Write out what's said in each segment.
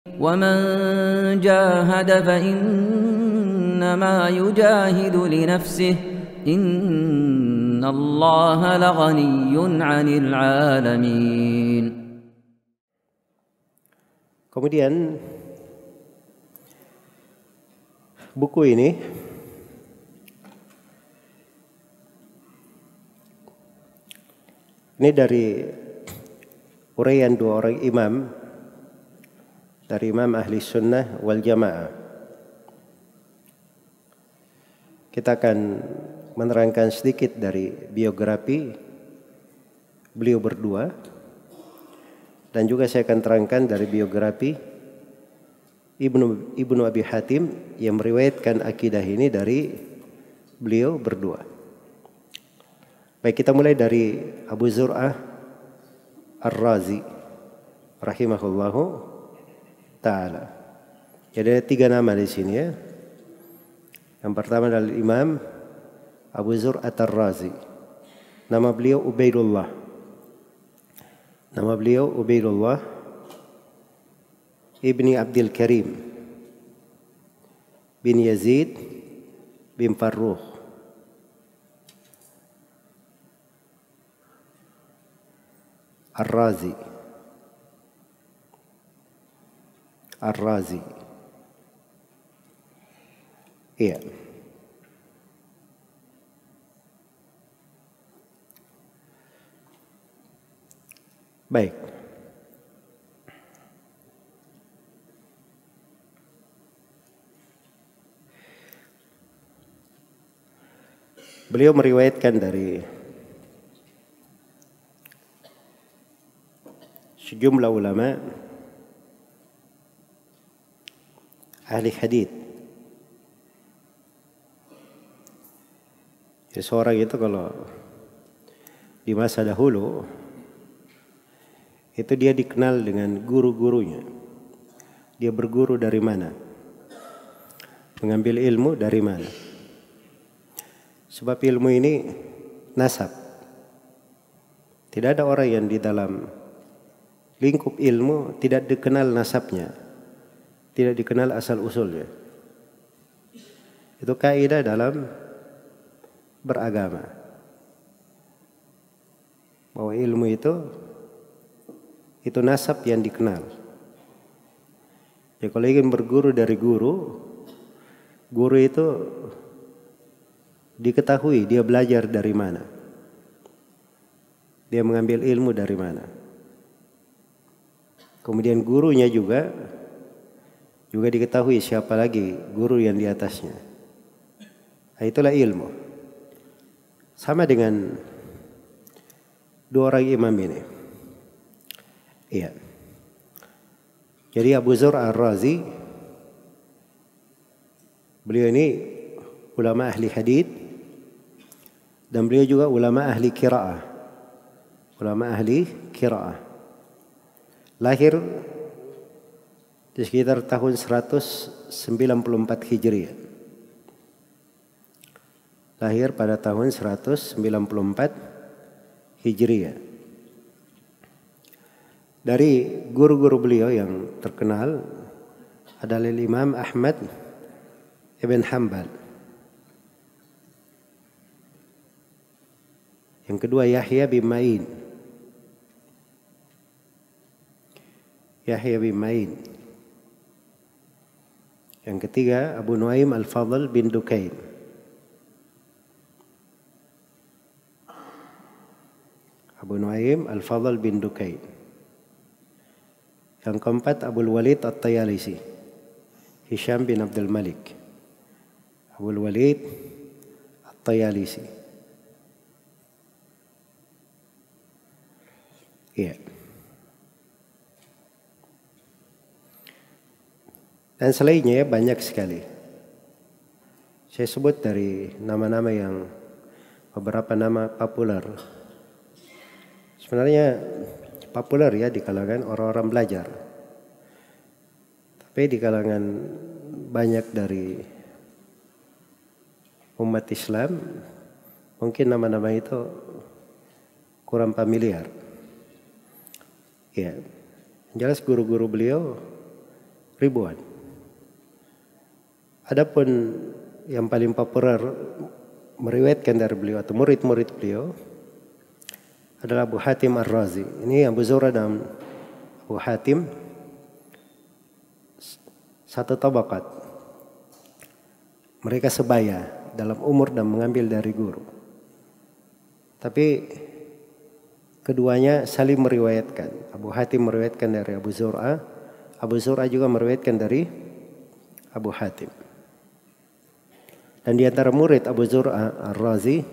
ومن جاهد فإنما يجاهد لنفسه إن الله لغني عن العالمين. Kemudian buku ini dari uraian dua orang imam dari imam ahli sunnah wal jamaah. Kita akan menerangkan sedikit dari biografi beliau berdua, dan juga saya akan terangkan dari biografi Ibnu Abi Hatim yang meriwayatkan akidah ini dari beliau berdua. Baik, kita mulai dari Abu Zur'ah Ar-Razi rahimahullahu ta'ala. Jadi ada 3 nama di sini ya. Yang pertama adalah Imam Abu Zur'ah Ar-Razi. Nama beliau Ubaidullah. Nama beliau Ubaidullah ibni Abdul Karim bin Yazid bin Farrukh Ar-Razi. Ar-Razi. Iya. Baik. Beliau meriwayatkan dari sejumlah ulama ahli hadits. Jadi seorang itu kalau di masa dahulu itu dia dikenal dengan guru-gurunya. Dia berguru dari mana? Mengambil ilmu dari mana? Sebab ilmu ini nasab. Tidak ada orang yang di dalam lingkup ilmu tidak dikenal nasabnya, tidak dikenal asal-usulnya. Itu kaidah dalam beragama, bahwa ilmu itu nasab yang dikenal. Ya, kalau ingin berguru dari guru itu diketahui dia belajar dari mana, dia mengambil ilmu dari mana. Kemudian gurunya juga diketahui siapa lagi guru yang di atasnya. Nah, itulah ilmu. Sama dengan dua orang imam ini. Iya. Jadi Abu Zur'ah Ar-Razi, beliau ini ulama ahli hadits dan beliau juga ulama ahli qiraah. Ulama ahli qiraah. Lahir di sekitar tahun 194 Hijriah. Lahir pada tahun 194 Hijriah. Dari guru-guru beliau yang terkenal adalah Imam Ahmad ibn Hanbal. Yang kedua Yahya bin Ma'in. Yahya bin Ma'in. Yang ketiga Abu Nuaim Al-Fadl bin Dukain. Abu Nuaim Al-Fadl bin Dukain. Yang keempat Abul Walid At-Tayalisi, Hisham bin Abdul Malik. Abul Walid At-Tayalisi. Iya. Dan selainnya banyak sekali. Saya sebut dari nama-nama yang beberapa nama populer. Sebenarnya populer ya di kalangan orang-orang belajar. Tapi di kalangan banyak dari umat Islam mungkin nama-nama itu kurang familiar. Ya, jelas guru-guru beliau ribuan. Adapun yang paling populer meriwayatkan dari beliau atau murid-murid beliau adalah Abu Hatim Ar-Razi. Ini Abu Zur'ah dan Abu Hatim satu tabaqat. Mereka sebaya dalam umur dan mengambil dari guru. Tapi keduanya saling meriwayatkan. Abu Hatim meriwayatkan dari Abu Zur'ah, Abu Zur'ah juga meriwayatkan dari Abu Hatim. Dan di antara murid Abu Zur'ah Ar-Razi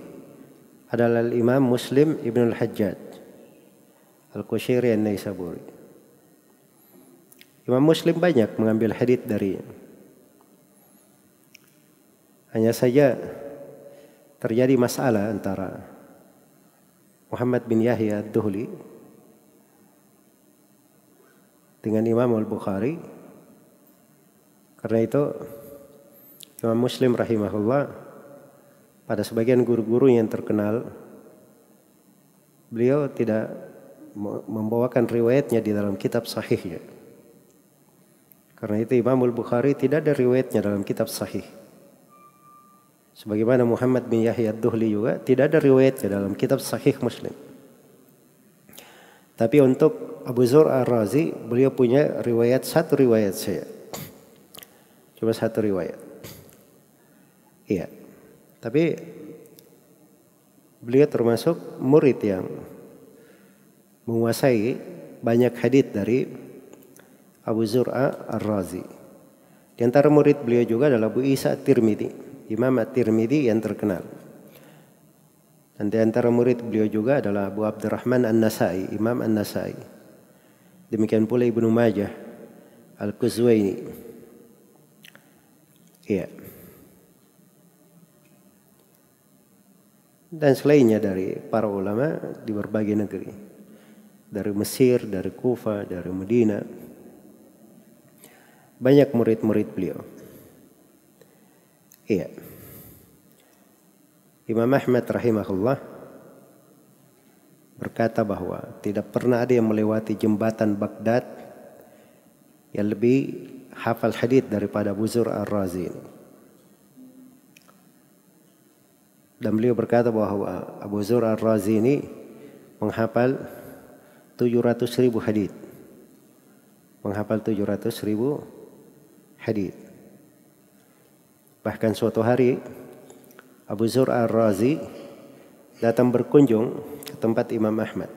adalah Imam Muslim Ibn al-Hajjaj Al-Qushayri An-Naisaburi. Imam Muslim banyak mengambil hadits dari. Hanya saja terjadi masalah antara Muhammad bin Yahya Ad-Duhli dengan Imam Al-Bukhari. Karena itu Imam Muslim rahimahullah pada sebagian guru-guru yang terkenal beliau tidak membawakan riwayatnya di dalam kitab sahihnya. Karena itu Imam Al-Bukhari tidak ada riwayatnya dalam kitab sahih. Sebagaimana Muhammad bin Yahya Ad-Duhli juga tidak ada riwayatnya dalam kitab sahih Muslim. Tapi untuk Abu Zur'ah Ar-Razi beliau punya riwayat, satu riwayat saya. Cuma satu riwayat. Iya. Tapi beliau termasuk murid yang menguasai banyak hadits dari Abu Zur'ah Ar-Razi. Di antara murid beliau juga adalah Abu Isa At-Tirmidzi, Imam At-Tirmidzi yang terkenal. Dan di antara murid beliau juga adalah Abu Abdurrahman An-Nasai, Imam An-Nasai. Demikian pula Ibnu Majah Al-Quzwaini. Iya. Dan selainnya dari para ulama di berbagai negeri. Dari Mesir, dari Kufa, dari Medina. Banyak murid-murid beliau. Iya. Imam Ahmad rahimahullah berkata bahwa tidak pernah ada yang melewati jembatan Baghdad yang lebih hafal hadits daripada Abu Zur'ah Ar-Razi ini. Dan beliau berkata bahwa Abu Zur'ah Ar-Razi ini menghafal 700.000 hadits. Menghafal 700.000 hadits. Bahkan suatu hari Abu Zur'ah Ar-Razi datang berkunjung ke tempat Imam Ahmad.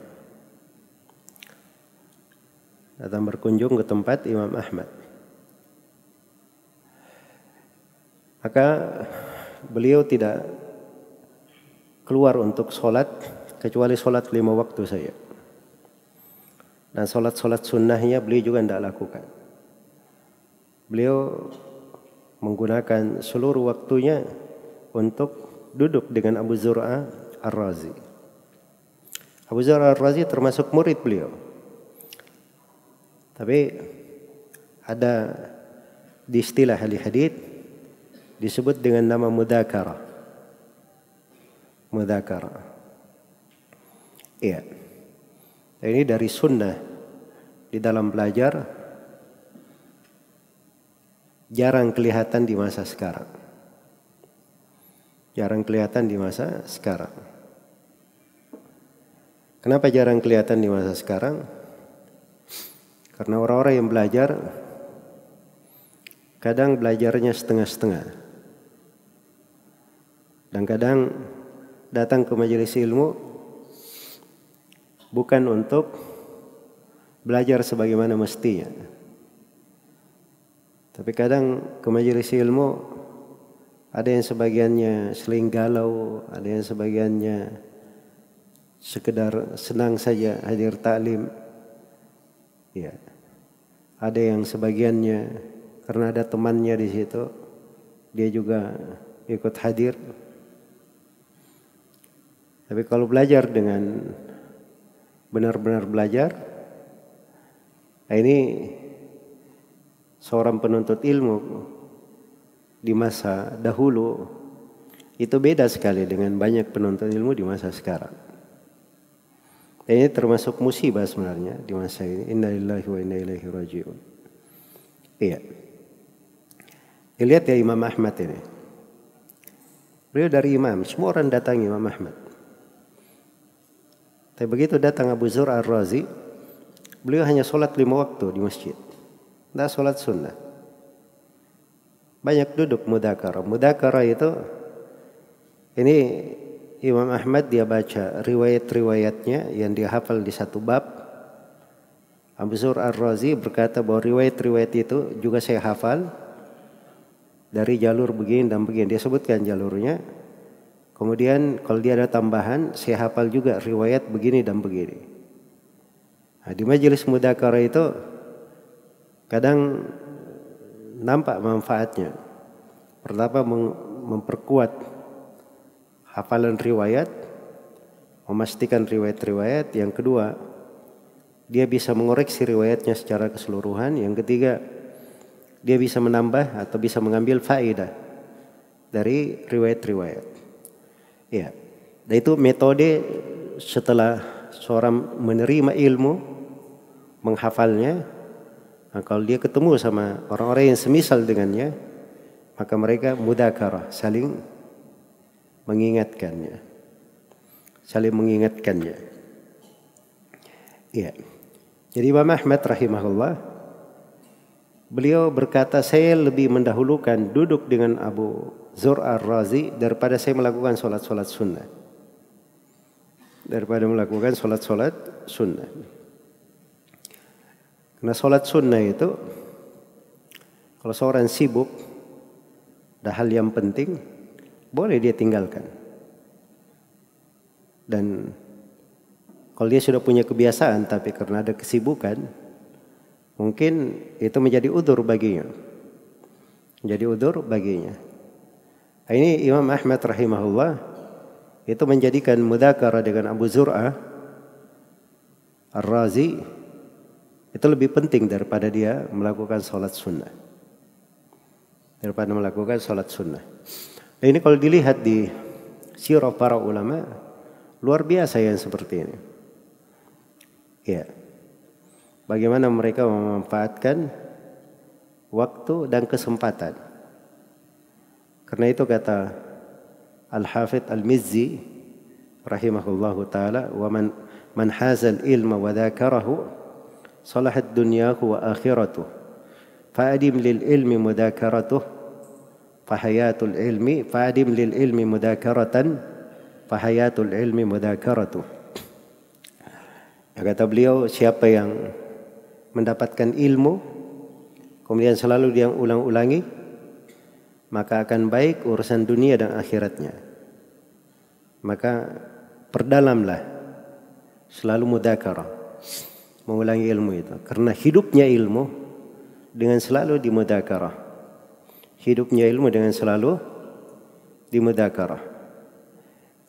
Datang berkunjung ke tempat Imam Ahmad. Maka beliau tidak keluar untuk sholat kecuali sholat 5 waktu saja. Dan sholat-sholat sunnahnya beliau juga tidak lakukan. Beliau menggunakan seluruh waktunya untuk duduk dengan Abu Zur'ah Ar-Razi. Abu Zur'ah Ar-Razi termasuk murid beliau. Tapi ada di istilah ahli hadits disebut dengan nama mudzakarah. Mudzakarah. Iya. Ini dari sunnah di dalam belajar jarang kelihatan di masa sekarang. Jarang kelihatan di masa sekarang. Kenapa jarang kelihatan di masa sekarang? Karena orang-orang yang belajar kadang belajarnya setengah-setengah. Dan kadang datang ke majelis ilmu bukan untuk belajar sebagaimana mestinya. Tapi kadang ke majelis ilmu ada yang sebagiannya seling galau, ada yang sebagiannya sekedar senang saja hadir taklim. Ya. Ada yang sebagiannya karena ada temannya di situ, dia juga ikut hadir. Tapi kalau belajar dengan benar-benar belajar, ini seorang penuntut ilmu di masa dahulu itu beda sekali dengan banyak penuntut ilmu di masa sekarang. Ini termasuk musibah sebenarnya di masa ini. Innalillahi wa inna ilaihi raji'un. Iya. Lihat ya Imam Ahmad ini. Beliau dari imam, semua orang datang Imam Ahmad. Tapi begitu datang Abu Zur'ah Ar-Razi, beliau hanya sholat 5 waktu di masjid. Tidak sholat sunnah. Banyak duduk mudzakarah. Mudzakarah itu, ini Imam Ahmad dia baca riwayat-riwayatnya yang dia hafal di satu bab. Abu Zur'ah Ar-Razi berkata bahwa riwayat-riwayat itu juga saya hafal dari jalur begini dan begini. Dia sebutkan jalurnya. Kemudian kalau dia ada tambahan, saya hafal juga riwayat begini dan begini. Nah, di majelis mudzakarah itu kadang nampak manfaatnya. Pertama memperkuat hafalan riwayat, memastikan riwayat-riwayat. Yang kedua, dia bisa mengoreksi riwayatnya secara keseluruhan. Yang ketiga, dia bisa menambah atau bisa mengambil faedah dari riwayat-riwayat. Ya, dan itu metode setelah seorang menerima ilmu, menghafalnya. Nah, kalau dia ketemu sama orang-orang yang semisal dengannya, maka mereka mudzakarah, saling mengingatkannya. Saling mengingatkannya. Ya. Jadi Imam Ahmad rahimahullah, beliau berkata, saya lebih mendahulukan duduk dengan Abu Zur'ah Ar-Razi daripada saya melakukan sholat-sholat sunnah. Daripada melakukan sholat-sholat sunnah. Karena sholat sunnah itu, kalau seorang sibuk, ada hal yang penting, boleh dia tinggalkan. Dan kalau dia sudah punya kebiasaan, tapi karena ada kesibukan, mungkin itu menjadi udzur baginya. Menjadi udzur baginya. Nah, ini Imam Ahmad rahimahullah itu menjadikan mudzakarah dengan Abu Zur'ah Ar-Razi itu lebih penting daripada dia melakukan sholat sunnah. Daripada melakukan sholat sunnah. Nah, ini kalau dilihat di sirah para ulama, luar biasa yang seperti ini. Ya. Bagaimana mereka memanfaatkan waktu dan kesempatan. Karena itu kata Al-Hafidh Al-Mizzi rahimahullahu taala, wa man hazal ilma wa dzakarahu salahat dunyahu wa akhiratuh fa'adim lil ilmi mudzakaratuh fahayatul ilmi fa'adim lil ilmi mudzakaratan fahayatul ilmi mudzakaratuh. Kata beliau, siapa yang mendapatkan ilmu kemudian selalu dia ulang-ulangi, maka akan baik urusan dunia dan akhiratnya. Maka perdalamlah selalu mudzakarah, mengulangi ilmu itu. Karena hidupnya ilmu dengan selalu dimudzakarah. Hidupnya ilmu dengan selalu dimudzakarah.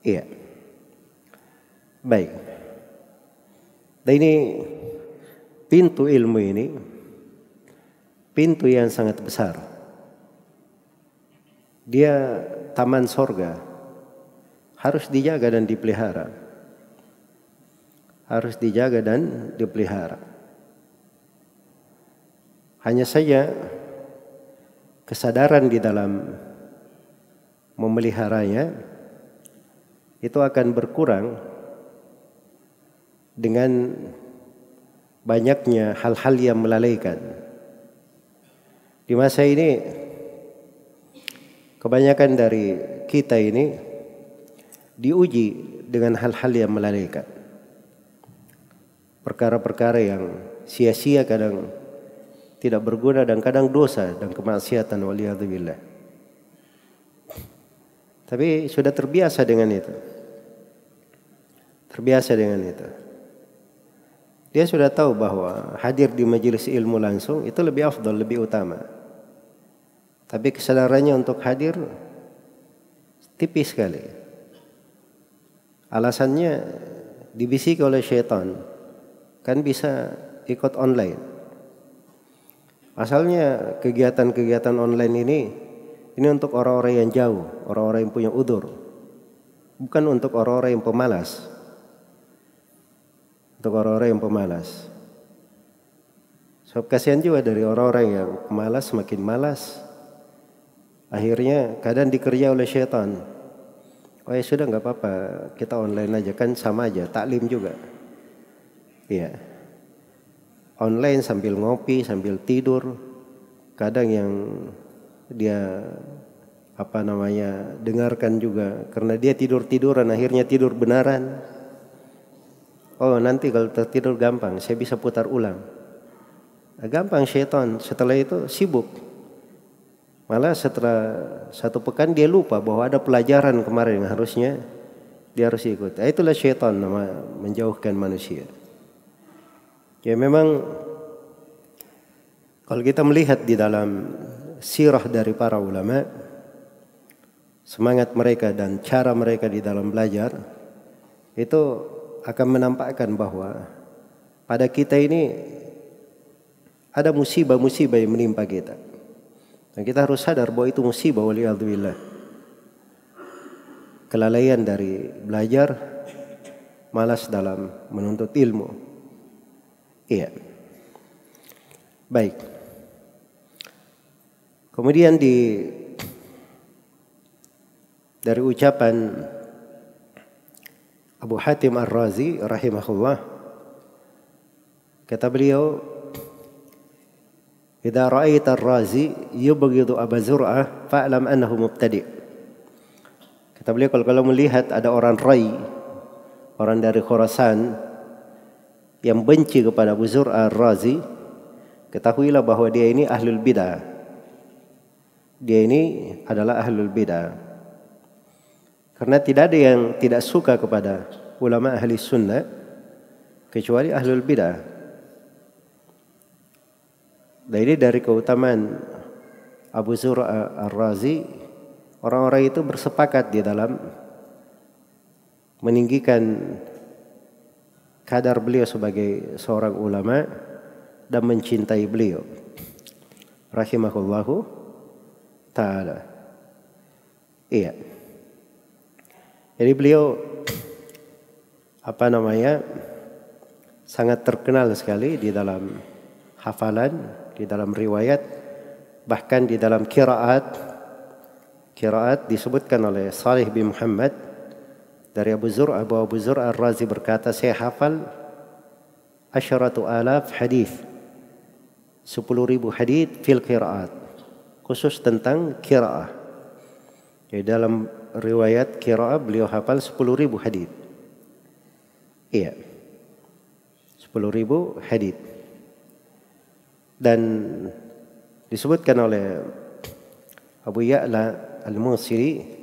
Iya. Baik. Dan ini pintu ilmu ini, pintu yang sangat besar. Dia taman sorga, harus dijaga dan dipelihara. Harus dijaga dan dipelihara. Hanya saja kesadaran di dalam memeliharanya itu akan berkurang dengan banyaknya hal-hal yang melalaikan. Di masa ini kebanyakan dari kita ini diuji dengan hal-hal yang melalaikan. Perkara-perkara yang sia-sia, kadang tidak berguna dan kadang dosa dan kemaksiatan, waliyadzubillah. Tapi sudah terbiasa dengan itu. Terbiasa dengan itu. Dia sudah tahu bahwa hadir di majelis ilmu langsung itu lebih afdal, lebih utama. Tapi kesadarannya untuk hadir tipis sekali. Alasannya dibisiki oleh syaitan. Kan bisa ikut online. Asalnya kegiatan-kegiatan online ini untuk orang-orang yang jauh, orang-orang yang punya udzur. Bukan untuk orang-orang yang pemalas. Untuk orang-orang yang pemalas. Sebab kasihan juga dari orang-orang yang malas makin malas. Akhirnya kadang dikerja oleh syaitan. Oh ya sudah nggak apa-apa, kita online aja, kan sama aja, taklim juga. Iya. Online sambil ngopi, sambil tidur. Kadang yang dia dengarkan juga, karena dia tidur-tiduran akhirnya tidur benaran. Oh nanti kalau tertidur gampang, saya bisa putar ulang. Gampang syaitan, setelah itu sibuk. Malah setelah 1 pekan dia lupa bahwa ada pelajaran kemarin yang harusnya dia harus ikut. Itulah syaitan menjauhkan manusia. Ya memang kalau kita melihat di dalam sirah dari para ulama, semangat mereka dan cara mereka di dalam belajar itu akan menampakkan bahwa pada kita ini ada musibah-musibah yang menimpa kita. Dan kita harus sadar bahwa itu musibah, waliyadzubillah. Kelalaian dari belajar, malas dalam menuntut ilmu. Iya. Baik. Kemudian dari ucapan Abu Hatim Ar-Razi rahimahullah, kata beliau, "Idza ra'aita ar-Razi yubghidu Abu Zur'ah fa'lam annahu mubtadi'." Kata beliau, kalau melihat ada orang Rai, orang dari Khurasan yang benci kepada Abu Zur'ah Ar-Razi, ketahuilah bahwa dia ini ahlul bid'ah. Dia ini adalah ahlul bid'ah. Karena tidak ada yang tidak suka kepada ulama ahli sunnah kecuali ahlul bid'ah. Dan ini dari keutamaan Abu Zur'ah Ar-Razi, orang-orang itu bersepakat di dalam meninggikan kadar beliau sebagai seorang ulama dan mencintai beliau rahimahullahu ta'ala. Iya. Jadi beliau sangat terkenal sekali di dalam hafalan, di dalam riwayat, bahkan di dalam qiraat disebutkan oleh Salih bin Muhammad dari Abu Zur'ah, Abu Zur'ah Ar-Razi berkata, saya hafal 10,000 hadis, 10,000 hadis fil qiraat, khusus tentang qiraah. Jadi dalam riwayat qiraah beliau hafal 10,000 hadis. Iya. 10,000 hadis. Dan disebutkan oleh Abu Ya'la Al-Musiri,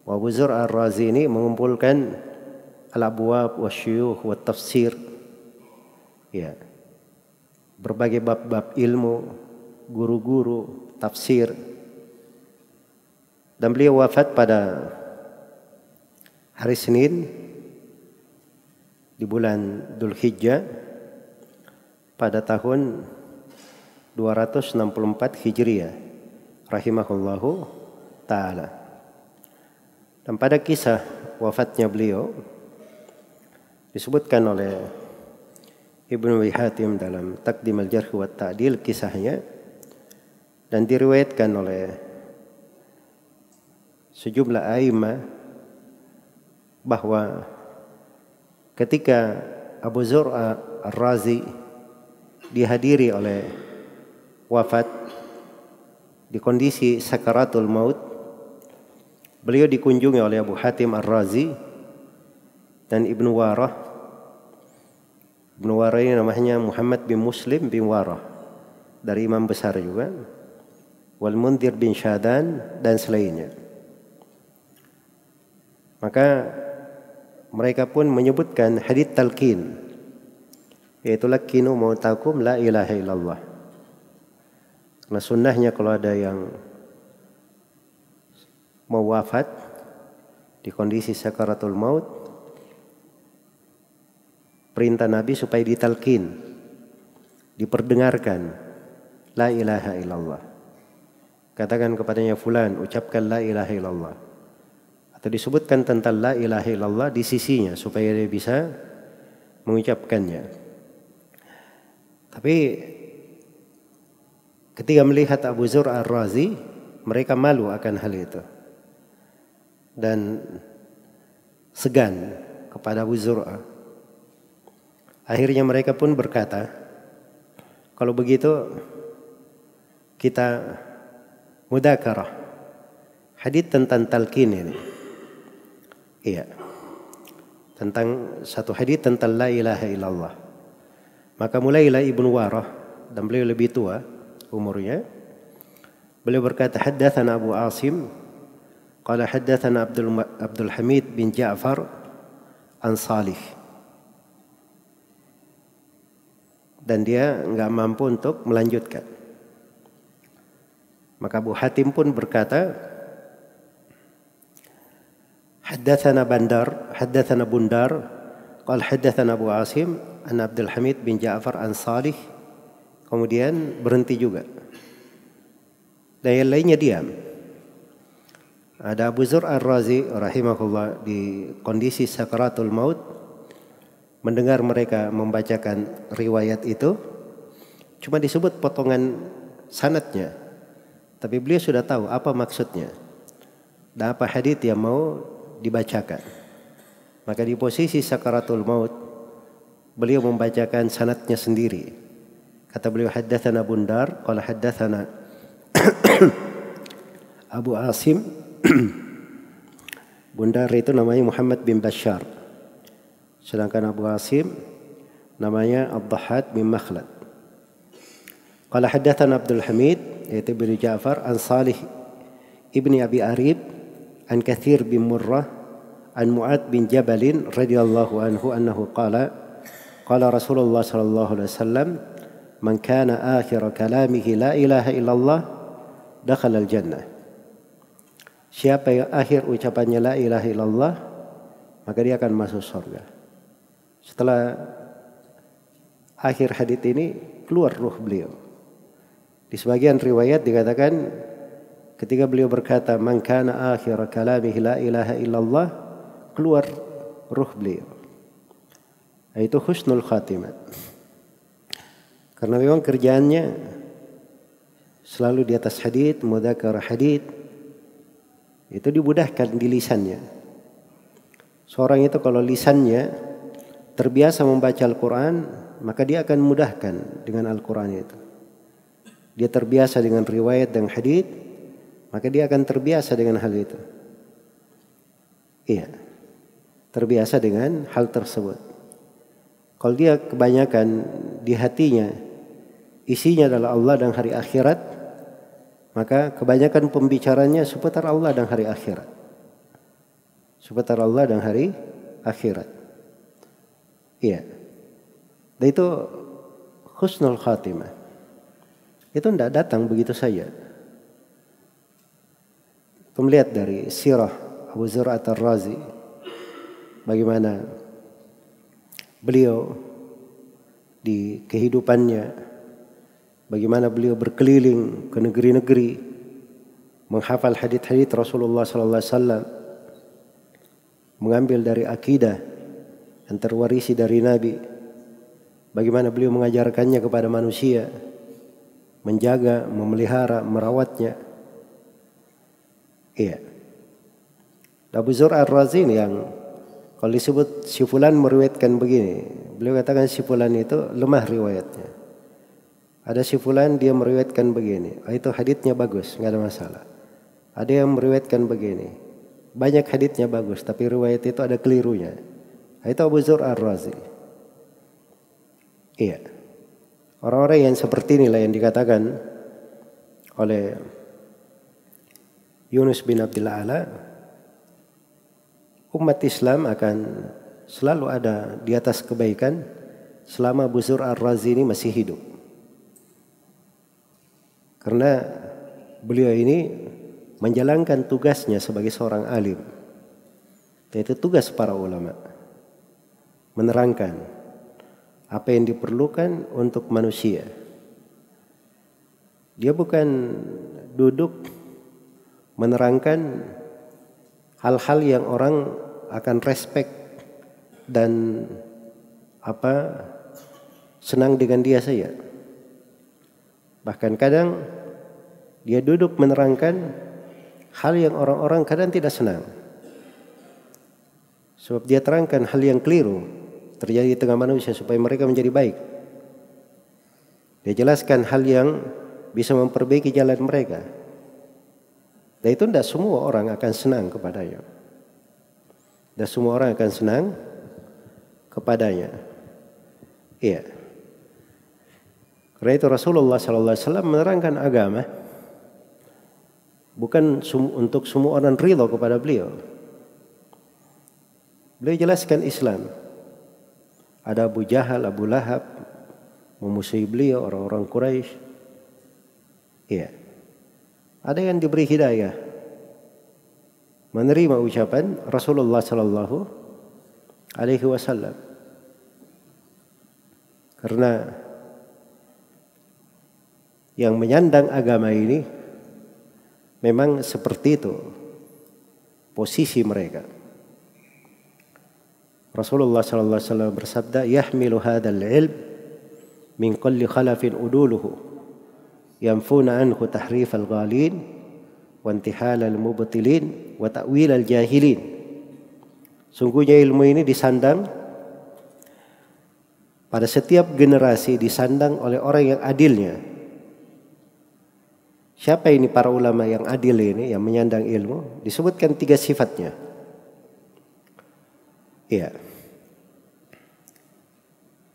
Abu Zur'ah Ar-Razi ini mengumpulkan al-abwab wa syuyukh wa tafsir. Ya. Berbagai bab-bab ilmu, guru-guru, tafsir. Dan beliau wafat pada hari Senin di bulan Dzulhijjah pada tahun 264 Hijriah rahimahullahu ta'ala. Dan pada kisah wafatnya beliau disebutkan oleh Ibnu Hatim dalam Taqdim al-Jarh wa Ta'dil kisahnya, dan diriwayatkan oleh sejumlah a'immah bahwa ketika Abu Zur'ah Ar-Razi dihadiri oleh wafat di kondisi sakaratul maut, beliau dikunjungi oleh Abu Hatim Ar-Razi dan Ibnu Warah. Ibnu Warah ini namanya Muhammad bin Muslim bin Warah, dari imam besar juga, Wal Mundhir bin Syadan dan selainnya. Maka mereka pun menyebutkan hadits talqin, yaitu lakinu mautakum la ilaha illallah. Karena sunnahnya kalau ada yang mau wafat di kondisi sakaratul maut, perintah Nabi supaya ditalqin, diperdengarkan la ilaha illallah. Katakan kepadanya, fulan, ucapkan la ilaha illallah. Atau disebutkan tentang la ilaha illallah di sisinya supaya dia bisa mengucapkannya. Tapi ketika melihat Abu Zur'ah Ar-Razi, mereka malu akan hal itu dan segan kepada Abu Zur'ah. Akhirnya mereka pun berkata, kalau begitu kita mudzakarah hadits tentang talqin ini. Iya. Tentang satu hadits tentang la ilaha illallah. Maka mulailah Ibnu Warah, dan beliau lebih tua umurnya. Beliau berkata, haddatsana Abu Asim qala haddatsana Abdul Hamid bin Ja'far an Salih. Dan dia enggak mampu untuk melanjutkan. Maka Abu Hatim pun berkata, haddatsana Bundar qala haddatsana Abu Asim an Abdul Hamid bin Ja'far an Salih. Kemudian berhenti juga. Dan yang lainnya diam. Ada Abu Zur'ah Ar-Razi rahimahullah di kondisi sakaratul maut, mendengar mereka membacakan riwayat itu, cuma disebut potongan sanadnya, tapi beliau sudah tahu apa maksudnya dan apa hadits yang mau dibacakan. Maka di posisi sakaratul maut, beliau membacakan sanadnya sendiri. Kata beliau, haddatsana Bundar qala haddatsana Abu Asim. Bundar itu namanya Muhammad bin Bashar, sedangkan Abu Asim namanya Ad-Dhahhak bin Makhlad. Qala haddatsana Abdul Hamid yaitu bin Ja'far an Salih ibni Abi Arib an Katsir bin Murrah an Mu'ad bin Jabal radhiyallahu anhu annahu qala qala Rasulullah sallallahu alaihi wasallam man kana akhir kalamihi la ilaha illallah dakhala al-jannah. Siapa yang akhir ucapannya la ilaha illallah, maka dia akan masuk surga. Setelah akhir hadits ini keluar ruh beliau. Di sebagian riwayat dikatakan ketika beliau berkata man kana akhir kalamihi la ilaha illallah, keluar ruh beliau. Itu husnul khatimah. Karena memang kerjaannya selalu di atas hadits, mudzakarah hadits. Itu dimudahkan di lisannya. Seorang itu kalau lisannya terbiasa membaca Al-Quran, maka dia akan mudahkan dengan Al-Quran itu. Dia terbiasa dengan riwayat dan hadits, maka dia akan terbiasa dengan hal itu. Iya, terbiasa dengan hal tersebut. Kalau dia kebanyakan di hatinya isinya adalah Allah dan hari akhirat, maka kebanyakan pembicaranya seputar Allah dan hari akhirat. Seputar Allah dan hari akhirat. Iya. Dan itu husnul khatimah. Itu tidak datang begitu saja. Kita melihat dari sirah Abu Zur'ah Ar-Razi, bagaimana beliau di kehidupannya, bagaimana beliau berkeliling ke negeri-negeri menghafal hadits-hadits Rasulullah sallallahu alaihi wasallam, mengambil dari akidah yang terwarisi dari Nabi, bagaimana beliau mengajarkannya kepada manusia, menjaga, memelihara, merawatnya. Iya. Abu Zur'ah Ar-Razi yang kalau disebut si fulan meriwayatkan begini, beliau katakan si fulan itu lemah riwayatnya. Ada si fulan dia meriwayatkan begini, itu haditsnya bagus, nggak ada masalah. Ada yang meriwayatkan begini, banyak haditsnya bagus, tapi riwayat itu ada kelirunya. Itu Abu Zur'ah Ar-Razi. Iya. Orang-orang yang seperti inilah yang dikatakan oleh Yunus bin Abdul A'la, umat Islam akan selalu ada di atas kebaikan selama Abu Zur'ah Ar-Razi ini masih hidup. Karena beliau ini menjalankan tugasnya sebagai seorang alim, yaitu tugas para ulama, menerangkan apa yang diperlukan untuk manusia. Dia bukan duduk menerangkan hal-hal yang orang akan respect dan senang dengan dia saja. Bahkan kadang dia duduk menerangkan hal yang orang-orang kadang tidak senang. Sebab dia terangkan hal yang keliru terjadi di tengah manusia supaya mereka menjadi baik. Dia jelaskan hal yang bisa memperbaiki jalan mereka. Dan itu tidak semua orang akan senang kepadanya. Dan semua orang akan senang kepadanya. Iya. Karena itu Rasulullah SAW menerangkan agama bukan untuk semua orang ridha kepada beliau. Beliau jelaskan Islam. Ada Abu Jahal, Abu Lahab memusuhi beliau, orang-orang Quraisy. Iya. Ada yang diberi hidayah menerima ucapan Rasulullah sallallahu alaihi wasallam. Karena yang menyandang agama ini memang seperti itu posisi mereka. Rasulullah sallallahu alaihi wasallam bersabda, "Yahmilu hadzal ilm min kulli khalafin uduluhu." Yanfuna anhu tahrif al-ghalin wa intihal al-mubtilin wa ta'wil al-jahilin. Sungguhnya ilmu ini disandang pada setiap generasi, disandang oleh orang yang adilnya. Siapa ini para ulama yang adil ini, yang menyandang ilmu? Disebutkan 3 sifatnya. Iya.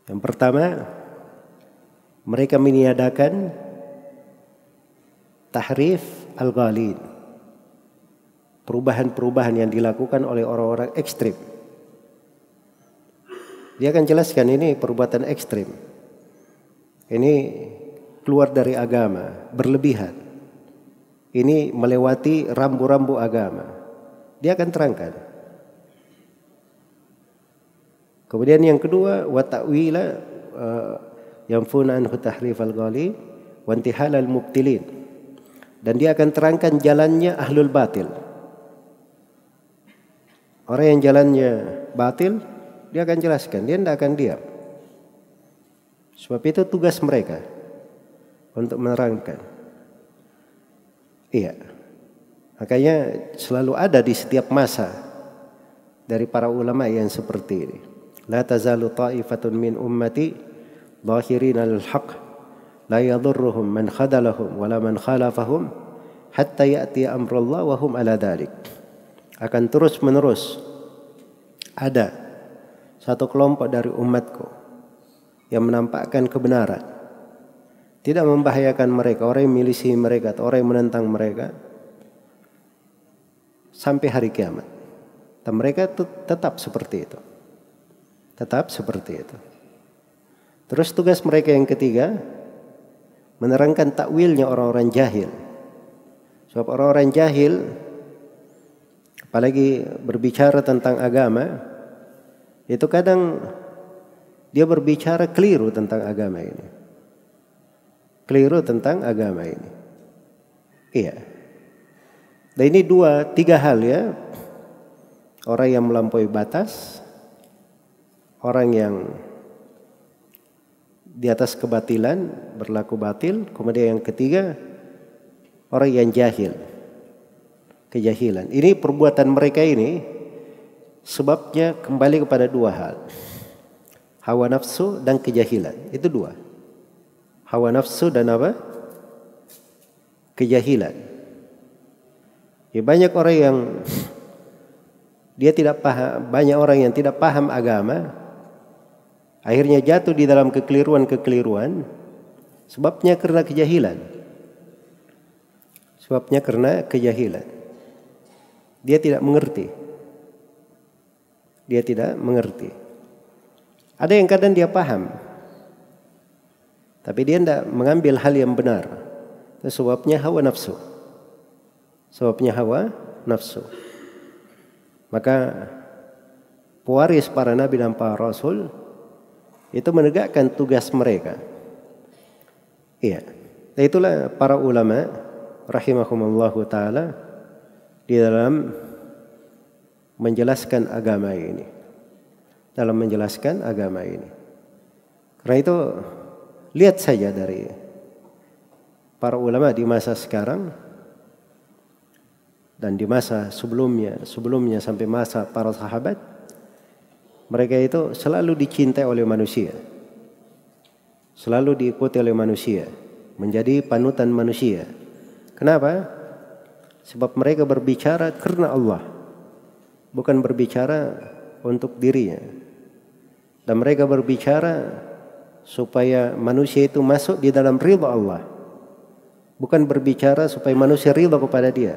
Yang pertama, mereka meniadakan tahrif al-ghalin, perubahan-perubahan yang dilakukan oleh orang-orang ekstrim. Dia akan jelaskan ini perbuatan ekstrim. Ini keluar dari agama, berlebihan. Ini melewati rambu-rambu agama. Dia akan terangkan. Kemudian yang kedua, wa ta'wila yanfuna anhu tahrif al-ghalin wa intihal al-mubtilin. Dan dia akan terangkan jalannya ahlul batil. Orang yang jalannya batil, dia akan jelaskan. Dia tidak akan diam. Sebab itu tugas mereka untuk menerangkan. Iya. Makanya selalu ada di setiap masa dari para ulama yang seperti ini. La tazalu ta'ifatun min ummati zahirin al-haq. La yadurruhum man khadalahum wala man khalafahum hatta ya'ti amrullah wa hum ala dhalik. Akan terus menerus ada satu kelompok dari umatku yang menampakkan kebenaran, tidak membahayakan mereka, orang yang milisi mereka atau orang yang menentang mereka sampai hari kiamat. Dan mereka tetap seperti itu. Tetap seperti itu. Terus tugas mereka yang ketiga, menerangkan takwilnya orang-orang jahil. Sebab orang-orang jahil, apalagi berbicara tentang agama, itu kadang dia berbicara keliru tentang agama ini. Keliru tentang agama ini. Iya. Dan ini 2-3 hal ya. Orang yang melampaui batas, orang yang di atas kebatilan, berlaku batil. Kemudian yang ketiga, orang yang jahil, kejahilan. Ini perbuatan mereka ini sebabnya kembali kepada 2 hal. Hawa nafsu dan kejahilan. Itu 2. Hawa nafsu dan apa? Kejahilan. Ya, banyak orang yang dia tidak paham, banyak orang yang tidak paham agama. Akhirnya jatuh di dalam kekeliruan-kekeliruan. Sebabnya karena kejahilan. Sebabnya karena kejahilan. Dia tidak mengerti. Dia tidak mengerti. Ada yang kadang dia paham, tapi dia tidak mengambil hal yang benar. Itu sebabnya hawa nafsu. Sebabnya hawa nafsu. Maka pewaris para nabi dan para rasul itu menegakkan tugas mereka. Iya. Dan itulah para ulama rahimahumullahu ta'ala di dalam menjelaskan agama ini. Dalam menjelaskan agama ini. Karena itu lihat saja dari para ulama di masa sekarang dan di masa sebelumnya sampai masa para sahabat, mereka itu selalu dicintai oleh manusia, selalu diikuti oleh manusia, menjadi panutan manusia. Kenapa? Sebab mereka berbicara karena Allah, bukan berbicara untuk dirinya. Dan mereka berbicara supaya manusia itu masuk di dalam ridha Allah, bukan berbicara supaya manusia ridha kepada dia,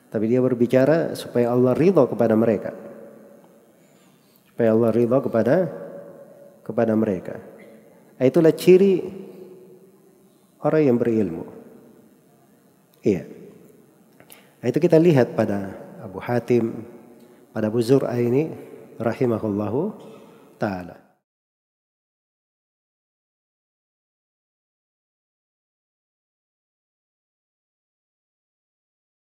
tapi dia berbicara supaya Allah ridha kepada mereka, supaya Allah ridha kepada mereka. Itulah ciri orang yang berilmu. Iya. Itu kita lihat pada Abu Hatim, pada Abu Zur'ah ini rahimahullahu ta'ala.